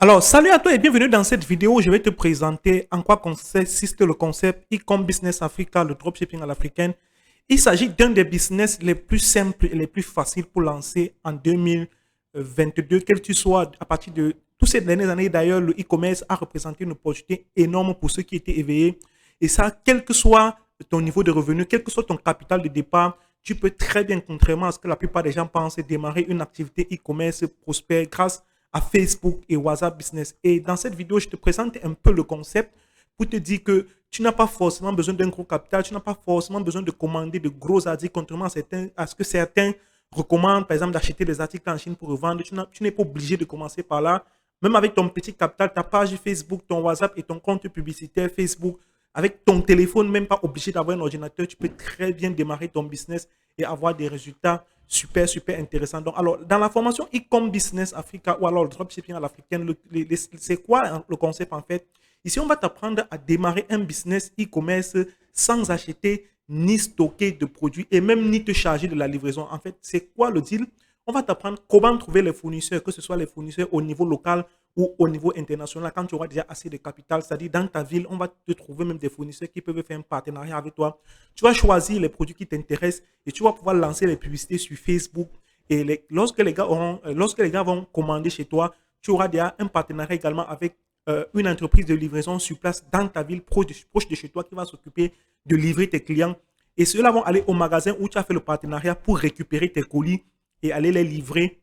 Alors, salut à toi et bienvenue dans cette vidéo. Je vais te présenter en quoi consiste le concept e-com business Africa, le dropshipping à l'africaine. Il s'agit d'un des business les plus simples et les plus faciles pour lancer en 2022, quel que tu sois à partir de toutes ces dernières années. D'ailleurs, le e-commerce a représenté une opportunité énorme pour ceux qui étaient éveillés. Et ça, quel que soit ton niveau de revenu, quel que soit ton capital de départ, tu peux très bien, contrairement à ce que la plupart des gens pensent, démarrer une activité e-commerce prospère grâce à Facebook et WhatsApp Business. Et dans cette vidéo, je te présente un peu le concept pour te dire que tu n'as pas forcément besoin d'un gros capital, tu n'as pas forcément besoin de commander de gros articles, contrairement à ce que certains recommandent, par exemple, d'acheter des articles en Chine pour revendre. Tu n'es pas obligé de commencer par là. Même avec ton petit capital, ta page Facebook, ton WhatsApp et ton compte publicitaire Facebook, avec ton téléphone, même pas obligé d'avoir un ordinateur, tu peux très bien démarrer ton business et avoir des résultats super, super intéressants. Donc, alors, dans la formation e-com business Africa ou alors le dropshipping à l'africaine, c'est quoi hein, le concept en fait? Ici, on va t'apprendre à démarrer un business e-commerce sans acheter ni stocker de produits et même ni te charger de la livraison. En fait, c'est quoi le deal? On va t'apprendre comment trouver les fournisseurs, que ce soit les fournisseurs au niveau local ou au niveau international, quand tu auras déjà assez de capital, c'est-à-dire dans ta ville, on va te trouver même des fournisseurs qui peuvent faire un partenariat avec toi. Tu vas choisir les produits qui t'intéressent et tu vas pouvoir lancer les publicités sur Facebook. Et lorsque les gars vont commander chez toi, tu auras déjà un partenariat également avec une entreprise de livraison sur place dans ta ville, proche de chez toi, qui va s'occuper de livrer tes clients. Et ceux-là vont aller au magasin où tu as fait le partenariat pour récupérer tes colis et aller les livrer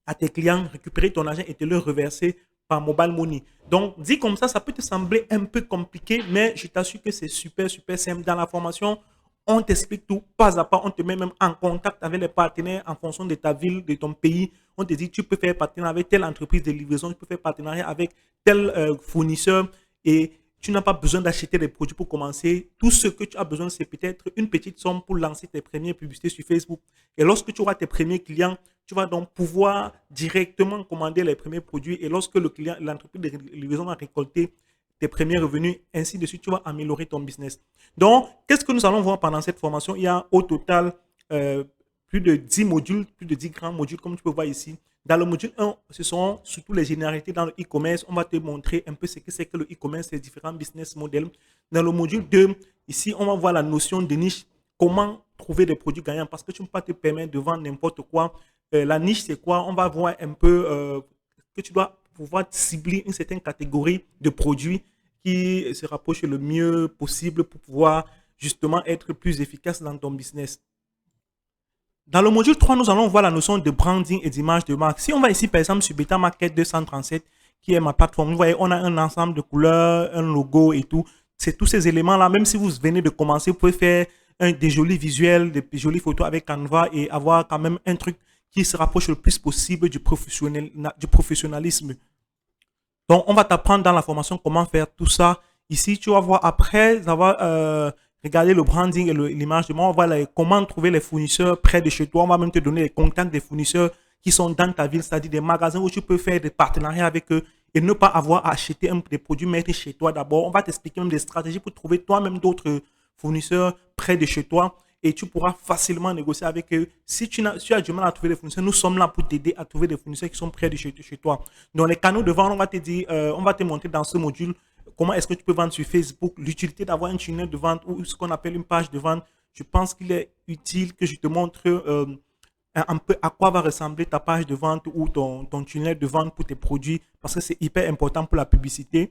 à tes clients, récupérer ton argent et te le reverser par mobile money. Donc, dit comme ça peut te sembler un peu compliqué, mais je t'assure que c'est super, super simple. Dans la formation, on t'explique tout pas à pas. On te met même en contact avec les partenaires en fonction de ta ville, de ton pays. On te dit, tu peux faire partenariat avec telle entreprise de livraison, tu peux faire partenariat avec tel fournisseur et tu n'as pas besoin d'acheter des produits pour commencer. Tout ce que tu as besoin, c'est peut-être une petite somme pour lancer tes premières publicités sur Facebook. Et lorsque tu auras tes premiers clients, tu vas donc pouvoir directement commander les premiers produits. Et lorsque l'entreprise de livraison va récolter tes premiers revenus, ainsi de suite, tu vas améliorer ton business. Donc, qu'est-ce que nous allons voir pendant cette formation? Il y a au total plus de 10 modules, plus de 10 grands modules, comme tu peux voir ici. Dans le module 1, ce sont surtout les généralités dans le e-commerce. On va te montrer un peu ce que c'est que le e-commerce, les différents business models. Dans le module 2, ici, on va voir la notion de niche, comment trouver des produits gagnants, parce que tu ne peux pas te permettre de vendre n'importe quoi. La niche, c'est quoi? On va voir un peu que tu dois pouvoir cibler une certaine catégorie de produits qui se rapproche le mieux possible pour pouvoir justement être plus efficace dans ton business. Dans le module 3, nous allons voir la notion de branding et d'image de marque. Si on va ici, par exemple, sur Beta Market 237, qui est ma plateforme, vous voyez, on a un ensemble de couleurs, un logo et tout. C'est tous ces éléments-là, même si vous venez de commencer, vous pouvez faire des jolis visuels, des jolies photos avec Canva et avoir quand même un truc qui se rapproche le plus possible du professionnalisme. Donc, on va t'apprendre dans la formation comment faire tout ça. Ici, tu vas voir, après avoir regardé le branding et l'image de moi, on va voir comment trouver les fournisseurs près de chez toi. On va même te donner les contacts des fournisseurs qui sont dans ta ville, c'est-à-dire des magasins où tu peux faire des partenariats avec eux et ne pas avoir à acheter des produits mettre chez toi d'abord. On va t'expliquer même des stratégies pour trouver toi-même d'autres fournisseurs près de chez toi et tu pourras facilement négocier avec eux. Si tu as du mal à trouver des fournisseurs, nous sommes là pour t'aider à trouver des fournisseurs qui sont près de chez toi. Dans les canaux de vente, on va te dire, on va te montrer dans ce module comment est-ce que tu peux vendre sur Facebook, l'utilité d'avoir un tunnel de vente ou ce qu'on appelle une page de vente. Je pense qu'il est utile que je te montre un peu à quoi va ressembler ta page de vente ou ton tunnel de vente pour tes produits parce que c'est hyper important pour la publicité.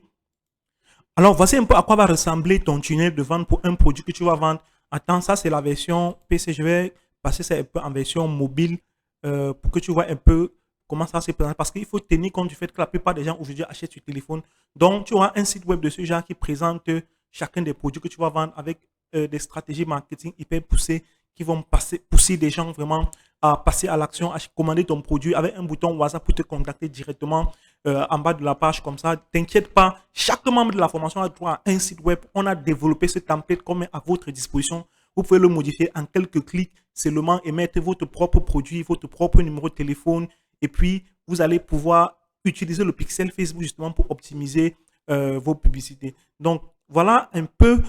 Alors, voici un peu à quoi va ressembler ton tunnel de vente pour un produit que tu vas vendre. Attends, ça c'est la version PC. Je vais passer ça un peu en version mobile pour que tu vois un peu comment ça se présente. Parce qu'il faut tenir compte du fait que la plupart des gens aujourd'hui achètent sur téléphone. Donc, tu auras un site web de ce genre qui présente chacun des produits que tu vas vendre avec des stratégies marketing hyper poussées qui vont pousser des gens vraiment à passer à l'action, à commander ton produit avec un bouton WhatsApp pour te contacter directement en bas de la page comme ça. T'inquiète pas, chaque membre de la formation a droit à un site web. On a développé ce template comme à votre disposition. Vous pouvez le modifier en quelques clics seulement et mettre votre propre produit, votre propre numéro de téléphone. Et puis, vous allez pouvoir utiliser le pixel Facebook justement pour optimiser vos publicités. Donc, voilà un peu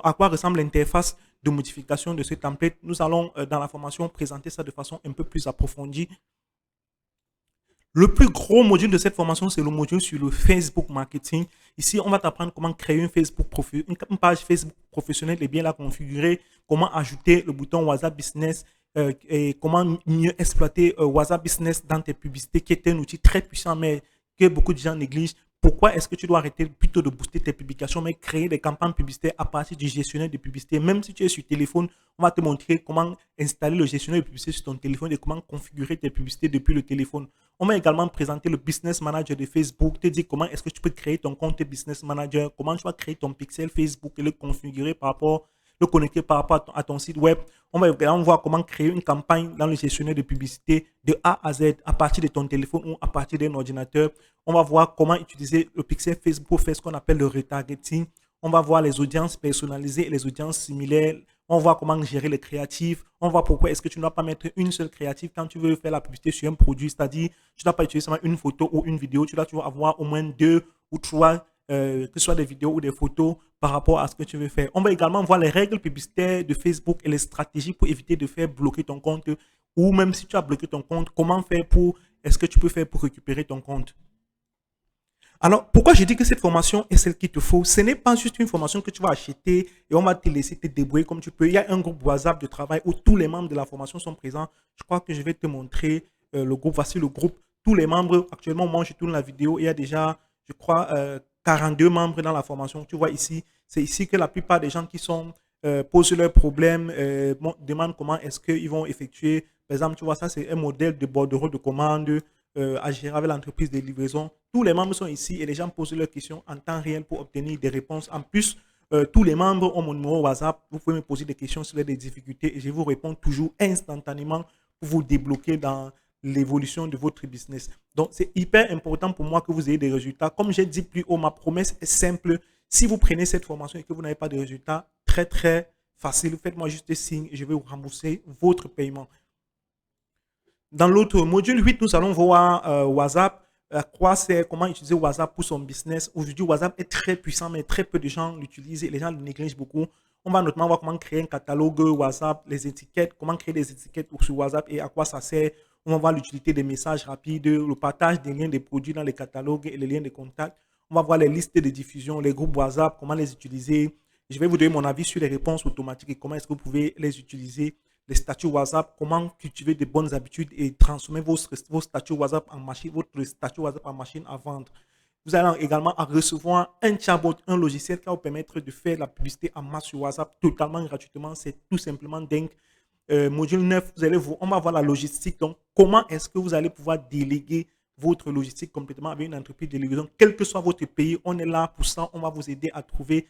à quoi ressemble l'interface de modification de ce template. Nous allons, dans la formation, présenter ça de façon un peu plus approfondie. Le plus gros module de cette formation, c'est le module sur le Facebook marketing. Ici, on va t'apprendre comment créer une page Facebook professionnelle et bien la configurer, comment ajouter le bouton WhatsApp Business et comment mieux exploiter WhatsApp Business dans tes publicités, qui est un outil très puissant, mais que beaucoup de gens négligent. Pourquoi est-ce que tu dois arrêter plutôt de booster tes publications, mais créer des campagnes publicitaires à partir du gestionnaire de publicité? Même si tu es sur téléphone, on va te montrer comment installer le gestionnaire de publicité sur ton téléphone et comment configurer tes publicités depuis le téléphone. On va également présenter le Business Manager de Facebook, te dire comment est-ce que tu peux créer ton compte Business Manager, comment tu vas créer ton pixel Facebook et le configurer le connecter par rapport à ton site web. On va également voir comment créer une campagne dans le gestionnaire de publicité de A à Z à partir de ton téléphone ou à partir d'un ordinateur. On va voir comment utiliser le pixel Facebook pour faire ce qu'on appelle le retargeting. On va voir les audiences personnalisées et les audiences similaires. On va voir comment gérer les créatifs. On va voir pourquoi est-ce que tu ne dois pas mettre une seule créative quand tu veux faire la publicité sur un produit. C'est-à-dire, tu ne dois pas utiliser seulement une photo ou une vidéo. Tu dois toujours avoir au moins 2 ou 3, que ce soit des vidéos ou des photos par rapport à ce que tu veux faire. On va également voir les règles publicitaires de Facebook et les stratégies pour éviter de faire bloquer ton compte. Ou même si tu as bloqué ton compte, comment faire est-ce que tu peux faire pour récupérer ton compte? Alors, pourquoi je dis que cette formation est celle qu'il te faut? Ce n'est pas juste une formation que tu vas acheter et on va te laisser te débrouiller comme tu peux. Il y a un groupe WhatsApp de travail où tous les membres de la formation sont présents. Je crois que je vais te montrer le groupe. Voici le groupe. Tous les membres, actuellement, moi, je tourne la vidéo. Il y a déjà, je crois, 42 membres dans la formation. Tu vois ici, c'est ici que la plupart des gens qui posent leurs problèmes, demandent comment est-ce qu'ils vont effectuer. Par exemple, tu vois, ça, c'est un modèle de bordereau de commande à gérer avec l'entreprise de livraison. Tous les membres sont ici et les gens posent leurs questions en temps réel pour obtenir des réponses. En plus, tous les membres ont mon numéro WhatsApp. Vous pouvez me poser des questions sur des difficultés et je vous réponds toujours instantanément pour vous débloquer dans l'évolution de votre business. Donc, c'est hyper important pour moi que vous ayez des résultats. Comme j'ai dit plus haut, ma promesse est simple. Si vous prenez cette formation et que vous n'avez pas de résultats, très, très facile, faites-moi juste signe et je vais vous rembourser votre paiement. Dans l'autre module 8, nous allons voir WhatsApp, comment utiliser WhatsApp pour son business. Aujourd'hui, WhatsApp est très puissant, mais très peu de gens l'utilisent et les gens le négligent beaucoup. On va notamment voir comment créer un catalogue WhatsApp, les étiquettes, comment créer des étiquettes sur WhatsApp et à quoi ça sert. On va voir l'utilité des messages rapides, le partage des liens des produits dans les catalogues et les liens de contact. On va voir les listes de diffusion, les groupes WhatsApp, comment les utiliser. Je vais vous donner mon avis sur les réponses automatiques et comment est-ce que vous pouvez les utiliser. Les statuts WhatsApp, comment cultiver de bonnes habitudes et transformer vos statuts WhatsApp en machine, votre statut WhatsApp en machine à vendre. Vous allez également recevoir un chatbot, un logiciel qui va vous permettre de faire la publicité en masse sur WhatsApp totalement gratuitement. C'est tout simplement dingue. Module 9, on va voir la logistique. Donc, comment est-ce que vous allez pouvoir déléguer votre logistique complètement avec une entreprise de livraison, quel que soit votre pays, on est là pour ça. On va vous aider à trouver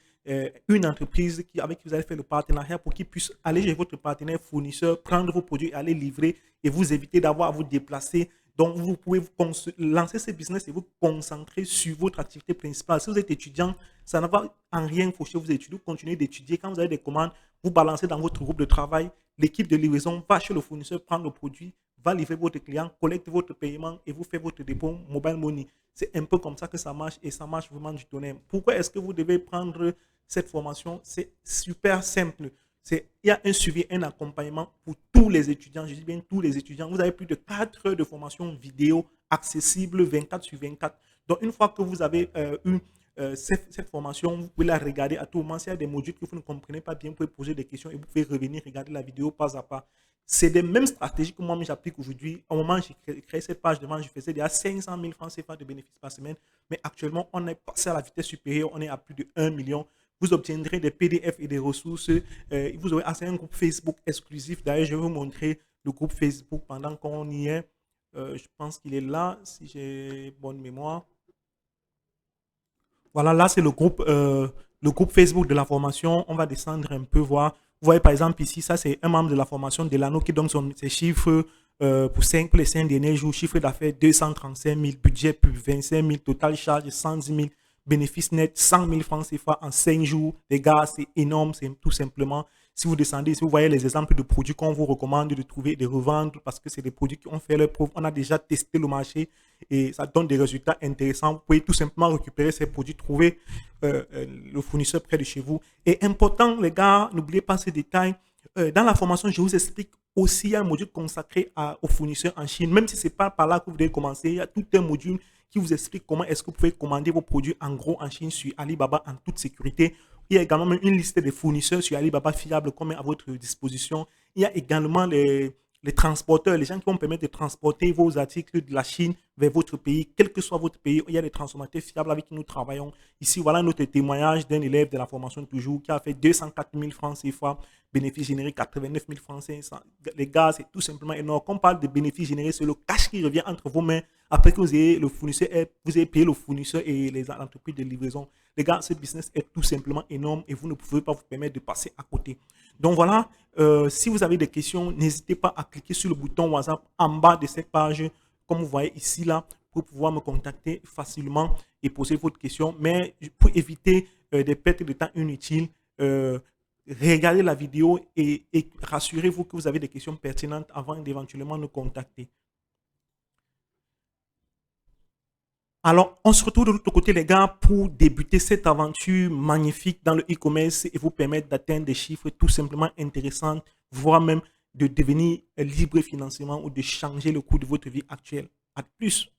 une entreprise avec qui vous allez faire le partenariat pour qu'il puisse aller chez votre partenaire fournisseur, prendre vos produits, aller livrer et vous éviter d'avoir à vous déplacer. Donc, vous pouvez lancer ce business et vous concentrer sur votre activité principale. Si vous êtes étudiant, ça ne va en rien faucher vos études. Vous continuez d'étudier. Quand vous avez des commandes, vous balancez dans votre groupe de travail. L'équipe de livraison va chez le fournisseur prendre le produit, va livrer votre client, collecte votre paiement et vous fait votre dépôt mobile money. C'est un peu comme ça que ça marche et ça marche vraiment du tonnerre. Pourquoi est-ce que vous devez prendre cette formation? C'est super simple. Il y a un suivi, un accompagnement pour tous les étudiants. Je dis bien tous les étudiants. Vous avez plus de 4 heures de formation vidéo accessible 24 sur 24. Donc, une fois que vous avez eu cette formation, vous pouvez la regarder à tout moment. S'il y a des modules que vous ne comprenez pas bien, vous pouvez poser des questions et vous pouvez revenir regarder la vidéo pas à pas. C'est des mêmes stratégies que moi j'applique aujourd'hui. Au moment où j'ai créé cette page de vente, je faisais déjà 500 000 francs CFA de bénéfices par semaine. Mais actuellement, on est passé à la vitesse supérieure. On est à plus de 1 million. Vous obtiendrez des PDF et des ressources. Vous aurez accès à un groupe Facebook exclusif. D'ailleurs, je vais vous montrer le groupe Facebook pendant qu'on y est. Je pense qu'il est là, si j'ai bonne mémoire. Voilà, là, c'est le groupe Facebook de la formation. On va descendre un peu, voir. Vous voyez, par exemple, ici, ça, c'est un membre de la formation Delano qui donne ses chiffres pour les 5 derniers jours. Chiffre d'affaires 235 000, budget plus 25 000, total charge 110 000, bénéfice net 100 000 francs CFA en 5 jours. Les gars, c'est énorme, c'est tout simplement. Si vous descendez, si vous voyez les exemples de produits qu'on vous recommande de trouver et de revendre parce que c'est des produits qui ont fait leur preuve. On a déjà testé le marché et ça donne des résultats intéressants. Vous pouvez tout simplement récupérer ces produits, trouver le fournisseur près de chez vous. Et important, les gars, n'oubliez pas ces détails. Dans la formation, je vous explique aussi, il y a un module consacré aux fournisseurs en Chine. Même si ce n'est pas par là que vous devez commencer, il y a tout un module qui vous explique comment est-ce que vous pouvez commander vos produits en gros en Chine sur Alibaba en toute sécurité. Il y a également une liste des fournisseurs sur Alibaba fiables qu'on met à votre disposition. Il y a également les transporteurs, les gens qui vont permettre de transporter vos articles de la Chine vers votre pays, quel que soit votre pays. Il y a des transformateurs fiables avec qui nous travaillons. Ici, voilà notre témoignage d'un élève de la formation toujours qui a fait 204 000 francs CFA, bénéfice généré 89 000 francs 500. Les gars, c'est tout simplement énorme. Quand on parle de bénéfice généré, c'est le cash qui revient entre vos mains après que vous ayez le fournisseur, vous ayez payé le fournisseur et les entreprises de livraison. Les gars, ce business est tout simplement énorme et vous ne pouvez pas vous permettre de passer à côté. Donc voilà, si vous avez des questions, n'hésitez pas à cliquer sur le bouton WhatsApp en bas de cette page, comme vous voyez ici, là, pour pouvoir me contacter facilement et poser votre question. Mais pour éviter des pertes de temps inutiles, regardez la vidéo et rassurez-vous que vous avez des questions pertinentes avant d'éventuellement nous contacter. Alors, on se retrouve de l'autre côté, les gars, pour débuter cette aventure magnifique dans le e-commerce et vous permettre d'atteindre des chiffres tout simplement intéressants, voire même de devenir libre financièrement ou de changer le cours de votre vie actuelle. À plus.